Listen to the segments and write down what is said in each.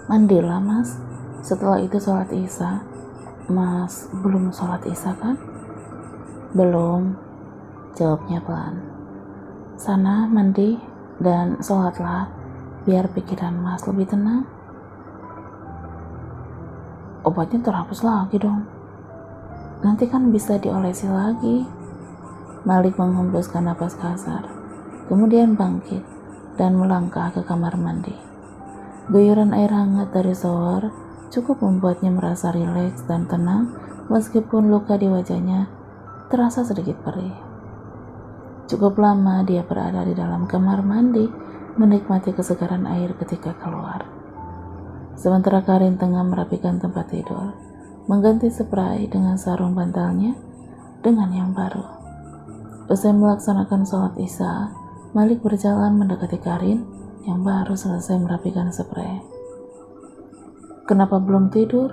Mandilah mas, setelah itu sholat isya. Mas belum sholat isya kan? Belum, jawabnya pelan. Sana mandi dan sholatlah, biar pikiran mas lebih tenang. Obatnya terhapus lagi dong. Nanti kan bisa diolesi lagi. Malik menghembuskan napas kasar, kemudian bangkit dan melangkah ke kamar mandi. Guyuran air hangat dari shower cukup membuatnya merasa rileks dan tenang, meskipun luka di wajahnya terasa sedikit perih. Cukup lama dia berada di dalam kamar mandi, menikmati kesegaran air ketika keluar. Sementara Karin tengah merapikan tempat tidur, mengganti spray dengan sarung bantalnya dengan yang baru. Usai melaksanakan sholat isya, Malik berjalan mendekati Karin yang baru selesai merapikan spray. Kenapa belum tidur?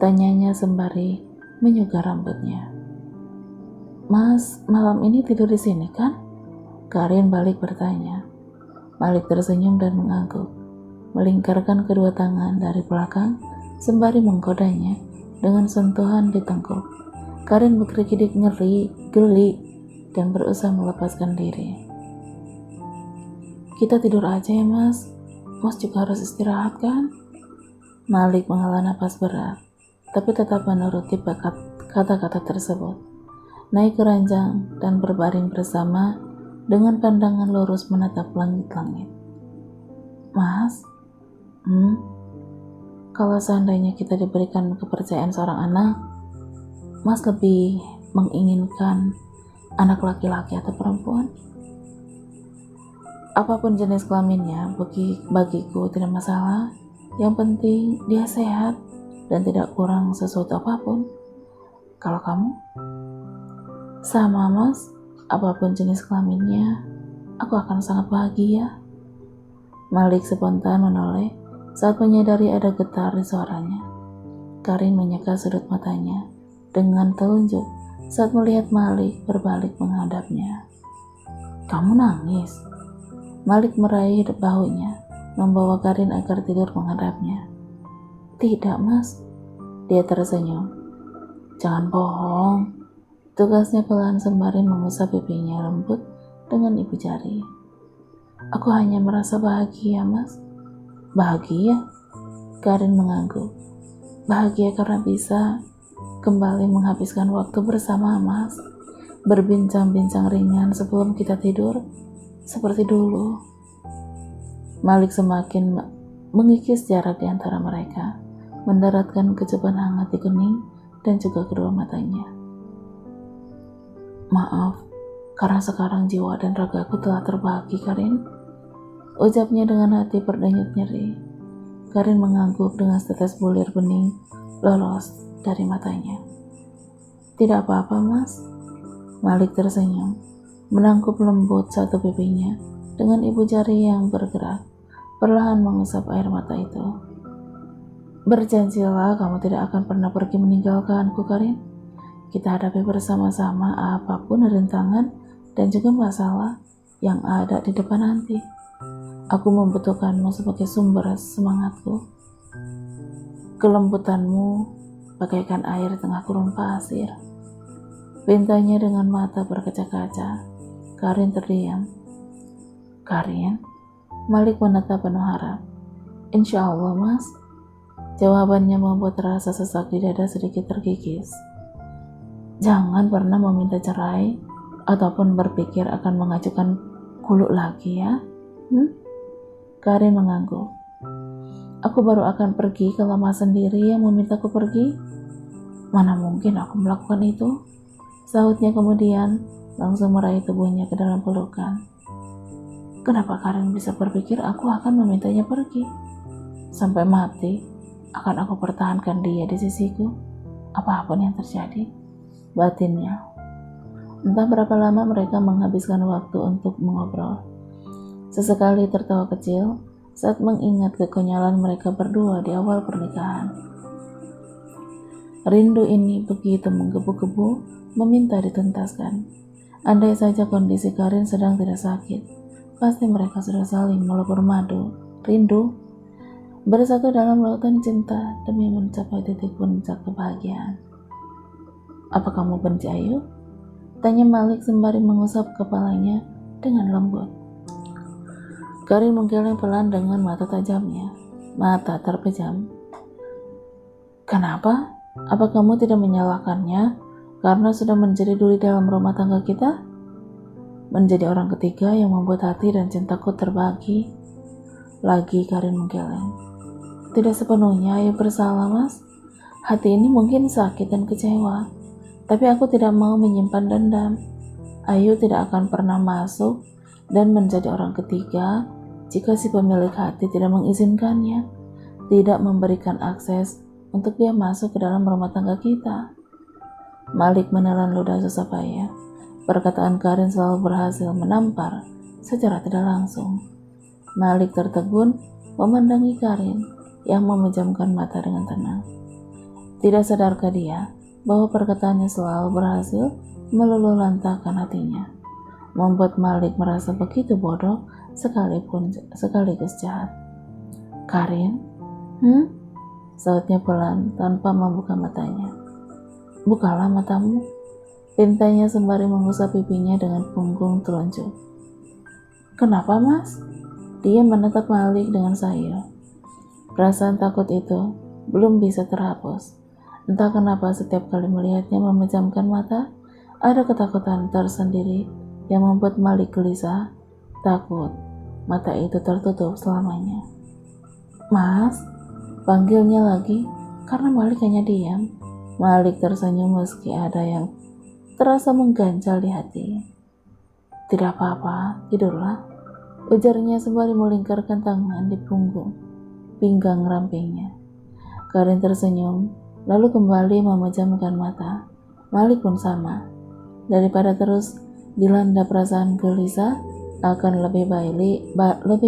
Tanyanya sembari menyugar rambutnya. Mas, malam ini tidur di sini kan? Karin balik bertanya. Malik tersenyum dan mengangguk, melingkarkan kedua tangan dari belakang sembari menggodanya dengan sentuhan di tengkuk. Karin berkedip ngeri, geli, dan berusaha melepaskan diri. Kita tidur aja ya mas, mas juga harus istirahat kan? Malik menghela napas berat, tapi tetap menuruti kata-kata tersebut. Naik ke ranjang dan berbaring bersama dengan pandangan lurus menatap langit-langit. Mas, kalau seandainya kita diberikan kepercayaan seorang anak, mas lebih menginginkan anak laki-laki atau perempuan? Apapun jenis kelaminnya, bagiku tidak masalah. Yang penting dia sehat dan tidak kurang sesuatu apapun. Kalau kamu? Sama mas, apapun jenis kelaminnya, aku akan sangat bahagia. Malik spontan menoleh saat menyadari ada getar di suaranya. Karin menyeka sudut matanya dengan telunjuk saat melihat Malik berbalik menghadapnya. Kamu nangis? Malik meraih bahunya, membawa Karin agar tidur menghadapnya. Tidak mas, dia tersenyum. Jangan bohong. Tugasnya pelan sembari mengusap pipinya lembut dengan ibu jari. Aku hanya merasa bahagia mas. Bahagia? Karin mengangguk. Bahagia karena bisa kembali menghabiskan waktu bersama mas, berbincang-bincang ringan sebelum kita tidur, seperti dulu. Malik semakin mengikis jarak di antara mereka, mendaratkan kecupan hangat di kening dan juga kedua matanya. Maaf, karena sekarang jiwa dan ragaku telah terbagi, Karin. Ucapnya dengan hati berdenyut nyeri. Karin mengangguk dengan setetes bulir bening lolos dari matanya. Tidak apa-apa, mas. Malik tersenyum, menangkup lembut satu pipinya dengan ibu jari yang bergerak, perlahan mengusap air mata itu. Berjanjilah kamu tidak akan pernah pergi meninggalkanku, Karin. Kita hadapi bersama-sama apapun rintangan dan juga masalah yang ada di depan nanti. Aku membutuhkanmu sebagai sumber semangatku. Kelembutanmu bagaikan air di tengah gurun pasir. Bintanya dengan mata berkaca-kaca. Karin terdiam. Karin? Malik menatap penuh harap. Insya Allah, mas. Jawabannya membuat rasa sesak di dada sedikit terkikis. Jangan pernah meminta cerai ataupun berpikir akan mengajukan khulu lagi ya. Karin mengangguk. Aku baru akan pergi kalau mas sendiri yang memintaku pergi. Mana mungkin aku melakukan itu? Sahutnya kemudian langsung meraih tubuhnya ke dalam pelukan. Kenapa Karin bisa berpikir aku akan memintanya pergi? Sampai mati akan aku pertahankan dia di sisiku, apapun yang terjadi. Batinnya. Entah berapa lama mereka menghabiskan waktu untuk mengobrol. Sesekali tertawa kecil saat mengingat kekonyolan mereka berdua di awal pernikahan. Rindu ini begitu menggebu-gebu, meminta dituntaskan. Andai saja kondisi Karin sedang tidak sakit, pasti mereka sudah saling melebur madu. Rindu? bersatu dalam lautan cinta demi mencapai titik puncak kebahagiaan. Apa kamu benci Ayu? Tanya Malik sembari mengusap kepalanya dengan lembut. Karin menggeleng pelan dengan mata tajamnya, mata terpejam. Kenapa? Apa kamu tidak menyalahkannya karena sudah menjadi duri dalam rumah tangga kita? Menjadi orang ketiga yang membuat hati dan cintaku terbagi. Lagi Karin menggeleng. Tidak sepenuhnya Ayu bersalah, Mas. Hati ini mungkin sakit dan kecewa, tapi aku tidak mau menyimpan dendam. Ayu tidak akan pernah masuk dan menjadi orang ketiga jika si pemilik hati tidak mengizinkannya, tidak memberikan akses untuk dia masuk ke dalam rumah tangga kita. Malik menelan ludah susah payah. Perkataan Karin selalu berhasil menampar secara tidak langsung. Malik tertegun memandangi Karin yang memejamkan mata dengan tenang. Tidak sadarkah dia bahwa perkataannya selalu berhasil meluluhlantahkan hatinya, membuat Malik merasa begitu bodoh sekaligus jahat. Karin, sautnya pelan tanpa membuka matanya. Bukalah matamu, pintanya sembari mengusap pipinya dengan punggung telunjuk. Kenapa, Mas? Dia menatap Malik dengan sayang. Perasaan takut itu belum bisa terhapus. Entah kenapa setiap kali melihatnya memejamkan mata, ada ketakutan tersendiri yang membuat Malik gelisah, takut mata itu tertutup selamanya. Mas, panggilnya lagi karena Malik hanya diam. Malik tersenyum meski ada yang terasa mengganjal di hati. Tidak apa-apa, tidurlah, ujarnya sembari melingkarkan tangan di pinggang rampingnya. Karin tersenyum, lalu kembali memejamkan mata. Malik pun sama. Daripada terus dilanda perasaan gelisah, akan lebih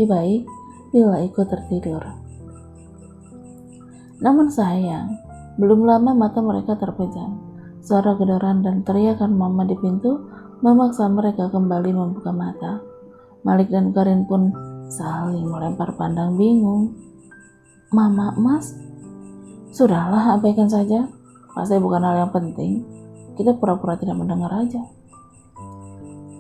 baik bila ikut tertidur. Namun sayang, belum lama mata mereka terpejam. Suara gedoran dan teriakan mama di pintu memaksa mereka kembali membuka mata. Malik dan Karin pun saling melempar pandang bingung. Mama, Mas, sudahlah abaikan saja. Pasti bukan hal yang penting. Kita pura-pura tidak mendengar aja.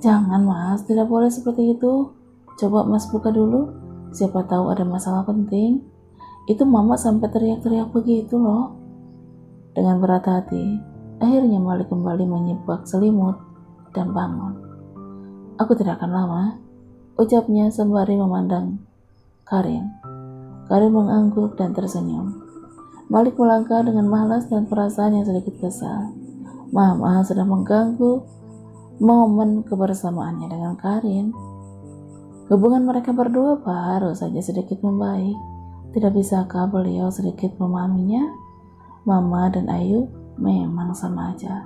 Jangan, Mas, tidak boleh seperti itu. Coba Mas buka dulu. Siapa tahu ada masalah penting. Itu mama sampai teriak-teriak begitu loh. Dengan berat hati, akhirnya Malik kembali menyibak selimut dan bangun. Aku tidak akan lama, ucapnya sembari memandang Karin. Karin mengangguk dan tersenyum. Malik melangkah dengan malas dan perasaan yang sedikit kesal. Mama sudah mengganggu momen kebersamaannya dengan Karin. Hubungan mereka berdua baru saja sedikit membaik. Tidak bisakah beliau sedikit memahaminya? Mama dan Ayu memang sama aja.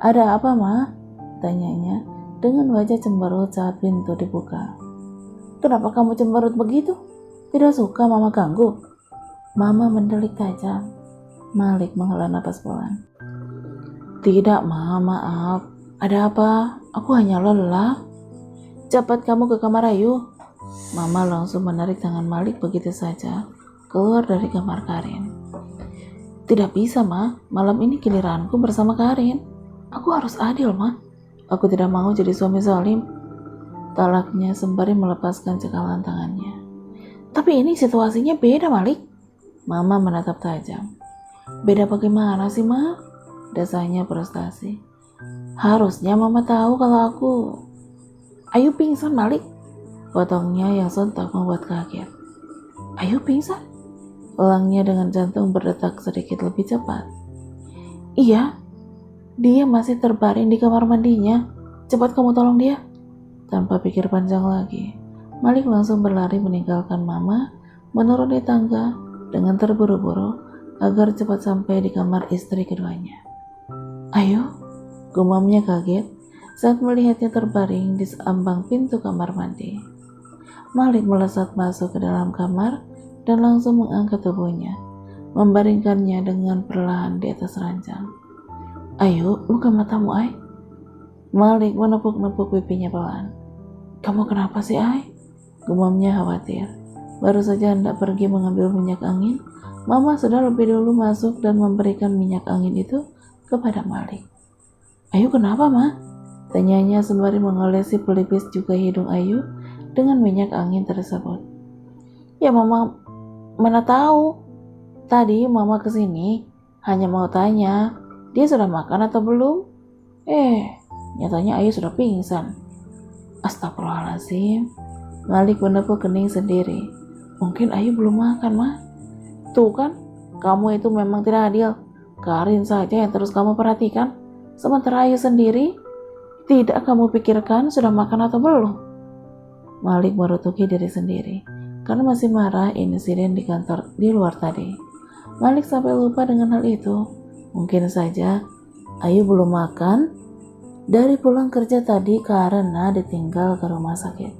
Ada apa, Ma? Tanyanya dengan wajah cemberut saat pintu dibuka. Kenapa kamu cemberut begitu? Tidak suka Mama ganggu? Mama mendelik tajam. Malik menghela napas pelan. Tidak, Ma, maaf. Ada apa? Aku hanya lelah. Cepat kamu ke kamar Ayu. Mama langsung menarik tangan Malik begitu saja keluar dari kamar Karin. Tidak bisa, Ma. Malam ini giliranku bersama Karin. Aku harus adil, Ma. Aku tidak mau jadi suami zalim. Talaknya sembari melepaskan cekalan tangannya. Tapi ini situasinya beda, Malik. Mama menatap tajam. Beda bagaimana sih, Ma? Desanya frustasi. Harusnya Mama tahu kalau aku... Ayu pingsan, Malik. Potongnya yang sontak membuat kaget. Ayu pingsan? Ulangnya dengan jantung berdetak sedikit lebih cepat. Iya, dia masih terbaring di kamar mandinya. Cepat kamu tolong dia. Tanpa pikir panjang lagi, Malik langsung berlari meninggalkan Mama, menuruni tangga dengan terburu-buru agar cepat sampai di kamar istri keduanya. Ayo, gumamnya kaget saat melihatnya terbaring di ambang pintu kamar mandi. Malik melesat masuk ke dalam kamar dan langsung mengangkat tubuhnya, membaringkannya dengan perlahan di atas ranjang. Ayo, buka matamu, Ay. Malik menepuk-nepuk pipinya pelan. Kamu kenapa sih, Ay? Gumamnya khawatir. Baru saja hendak pergi mengambil minyak angin, Mama sudah lebih dulu masuk dan memberikan minyak angin itu kepada Malik. Ayu kenapa, Ma? Tanyanya sembari mengolesi pelipis juga hidung Ayu dengan minyak angin tersebut. Ya Mama mana tahu. Tadi Mama kesini hanya mau tanya, dia sudah makan atau belum? Nyatanya Ayu sudah pingsan. Astagfirullahaladzim. Malik menepuk kening sendiri. Mungkin Ayu belum makan, Ma. Tuh kan, kamu itu memang tidak adil. Karin saja yang terus kamu perhatikan. Sementara Ayu sendiri, tidak kamu pikirkan sudah makan atau belum. Malik merutuki diri sendiri, karena masih marah insiden di kantor di luar tadi. Malik sampai lupa dengan hal itu. Mungkin saja Ayu belum makan dari pulang kerja tadi karena ditinggal ke rumah sakit.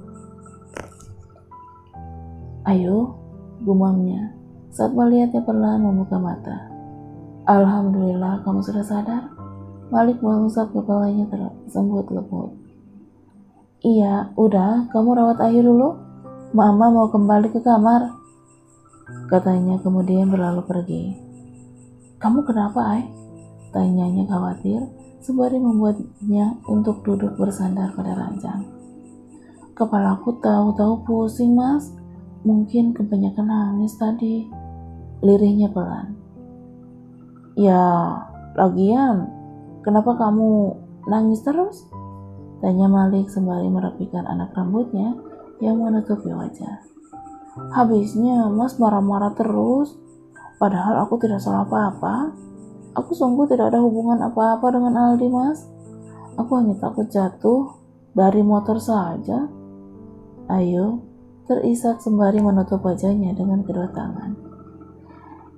Ayu, gumamnya saat melihatnya perlahan membuka mata. Alhamdulillah kamu sudah sadar. Malik mengusap kepalanya tersembut-lembut. Iya, udah, kamu rawat Ayu dulu. Mama mau kembali ke kamar, katanya kemudian berlalu pergi. Kamu kenapa, Ay? Tanyanya khawatir, sembari membuatnya untuk duduk bersandar pada ranjang. Kepalaku tahu-tahu pusing, Mas. Mungkin kebanyakan nangis tadi. Lirihnya pelan. Ya, lagian, kenapa kamu nangis terus? Tanya Malik sembari merapikan anak rambutnya yang menutupi wajah. Habisnya Mas marah-marah terus, padahal aku tidak salah apa-apa. Aku sungguh tidak ada hubungan apa-apa dengan Aldi, Mas. Aku hanya takut jatuh dari motor saja. Ayu terisak sembari menutup wajahnya dengan kedua tangan.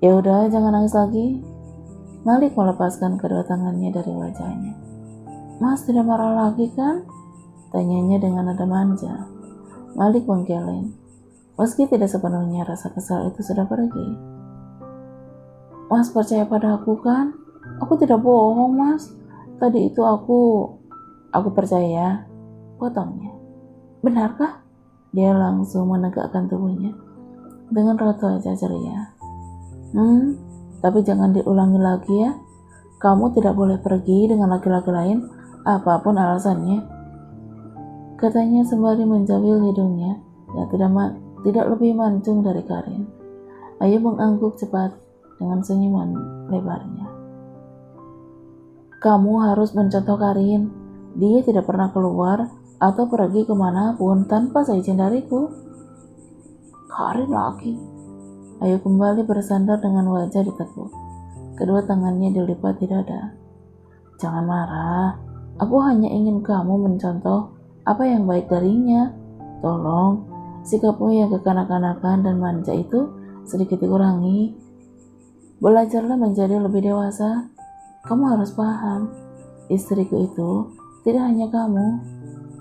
Ya udah, jangan nangis lagi. Malik melepaskan kedua tangannya dari wajahnya. Mas tidak marah lagi kan? Tanyanya dengan nada manja. Malik menggeleng. Meski tidak sepenuhnya rasa kesal itu sudah pergi. Mas percaya pada aku kan? Aku tidak bohong, Mas. Tadi itu aku percaya. Potongnya. Benarkah? Dia langsung menegakkan tubuhnya dengan raut wajah ceria. Tapi jangan diulangi lagi ya. Kamu tidak boleh pergi dengan laki-laki lain, apapun alasannya, katanya sembari menjawil hidungnya yang tidak lebih mancung dari Karin. Ayu mengangguk cepat dengan senyuman lebarnya. Kamu harus mencontoh Karin. Dia tidak pernah keluar atau pergi kemanapun tanpa seizin dariku. Karin lagi. Ayu kembali bersandar dengan wajah ditekuk. Kedua tangannya dilipat di dada. Jangan marah. Aku hanya ingin kamu mencontoh apa yang baik darinya. Tolong, sikapmu yang kekanak-kanakan dan manja itu sedikit dikurangi. Belajarlah menjadi lebih dewasa. Kamu harus paham, istriku itu tidak hanya kamu.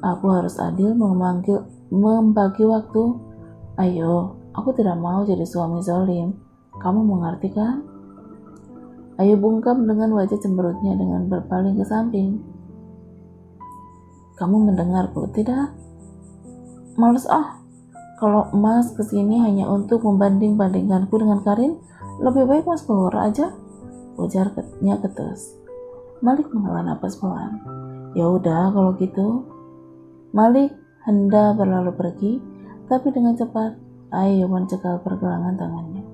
Aku harus adil membagi waktu. Ayo, aku tidak mau jadi suami zalim. Kamu mengerti kan? Ayu bungkam dengan wajah cemberutnya dengan berpaling ke samping. Kamu mendengarku, tidak? Males Kalau Mas kesini hanya untuk membanding-bandingkanku dengan Karin, lebih baik Mas keluar aja, ujarnya ketus. Malik menghela napas pelan. Ya udah kalau gitu. Malik hendak berlalu pergi, tapi dengan cepat Ayu mencekal pergelangan tangannya.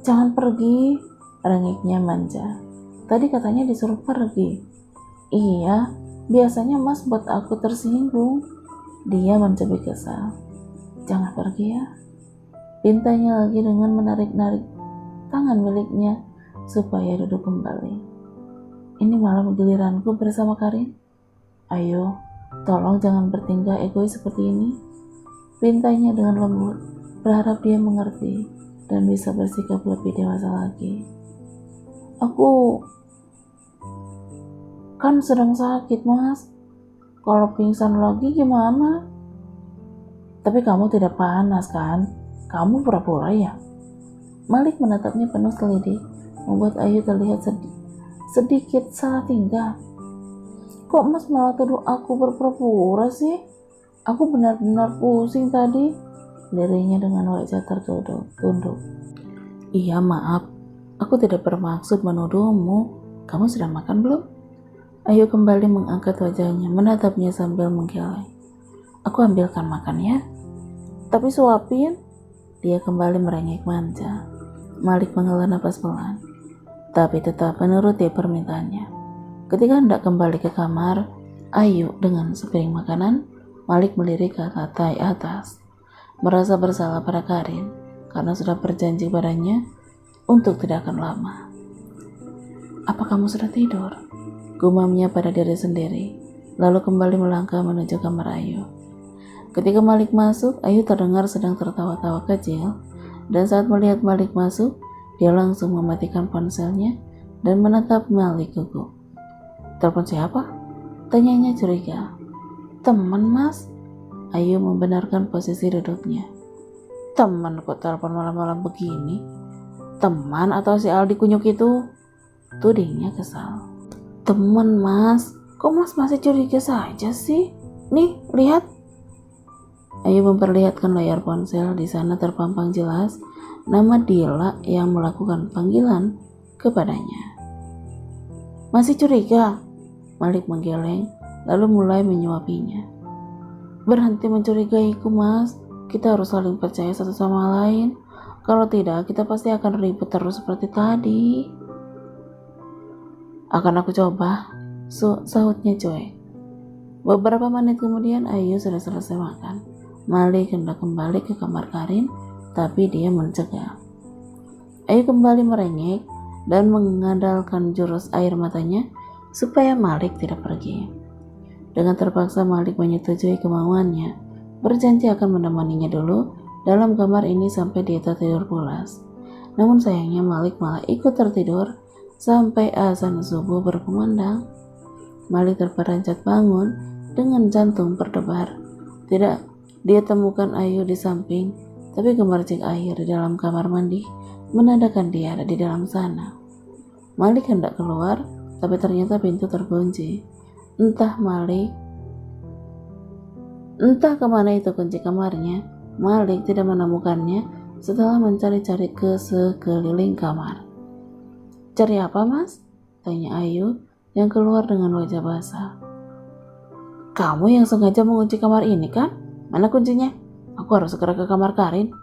Jangan pergi, rengiknya manja. Tadi katanya disuruh pergi. Iya, biasanya Mas buat aku tersinggung. Dia mencubit kesal. Jangan pergi ya. Pintanya lagi dengan menarik-narik tangan miliknya supaya duduk kembali. Ini malam giliranku bersama Karin. Ayo, tolong jangan bertingkah egois seperti ini. Pintanya dengan lembut, berharap dia mengerti dan bisa bersikap lebih dewasa lagi. Aku kan sedang sakit, Mas. Kalau pingsan lagi gimana? Tapi kamu tidak panas kan? Kamu pura-pura ya? Malik menatapnya penuh selidik, membuat Ayu terlihat sedikit salah tingkah. Kok Mas malah tuduh aku berpura-pura sih? Aku benar-benar pusing tadi. Dirinya dengan wajah tertunduk. Iya, maaf. Aku tidak bermaksud menuduhmu. Kamu sudah makan belum? Ayu kembali mengangkat wajahnya, menatapnya sambil menggeleng. Aku ambilkan makan ya. Tapi suapin. Dia kembali merengek manja. Malik menghela napas pelan, tapi tetap menuruti permintaannya. Ketika hendak kembali ke kamar, Ayu dengan sepiring makanan, Malik melirik ke lantai atas. Merasa bersalah pada Karin karena sudah berjanji padanya untuk tidak akan lama. Apa kamu sudah tidur? Gumamnya pada diri sendiri, lalu kembali melangkah menuju kamar Ayu. Ketika Malik masuk, Ayu terdengar sedang tertawa-tawa kecil, dan saat melihat Malik masuk, dia langsung mematikan ponselnya dan menatap Malik gugup. Telepon siapa? Tanyanya curiga. Teman, Mas. Ayu membenarkan posisi duduknya. Teman kok telepon malam-malam begini? Teman atau si Aldi kunyuk itu? Tudingnya kesal. Teman, Mas. Kok Mas masih curiga saja sih? Nih, lihat. Ayu memperlihatkan layar ponsel. Di sana terpampang jelas nama Dila yang melakukan panggilan kepadanya. Masih curiga? Malik menggeleng, lalu mulai menyuapinya. Berhenti mencurigaiku, Mas. Kita harus saling percaya satu sama lain. Kalau tidak, kita pasti akan ribut terus seperti tadi. Akan aku coba, sahutnya cuek. Beberapa menit kemudian Ayu sudah selesai makan. Malik hendak kembali ke kamar Karin, tapi dia mencegah. Ayu kembali merengek dan mengandalkan jurus air matanya supaya Malik tidak pergi. Dengan terpaksa Malik menyetujui kemauannya, berjanji akan menemaninya dulu dalam kamar ini sampai dia tertidur pulas. Namun sayangnya Malik malah ikut tertidur sampai azan subuh berkumandang. Malik terperanjat bangun dengan jantung berdebar. Tidak dia temukan Ayu di samping, tapi gemercik air di dalam kamar mandi menandakan dia ada di dalam sana. Malik hendak keluar, tapi ternyata pintu terkunci. Entah kemana itu kunci kamarnya. Malik tidak menemukannya setelah mencari-cari ke sekeliling kamar. Cari apa, Mas? Tanya Ayu yang keluar dengan wajah basah. Kamu yang sengaja mengunci kamar ini kan? Mana kuncinya? Aku harus segera ke kamar Karin.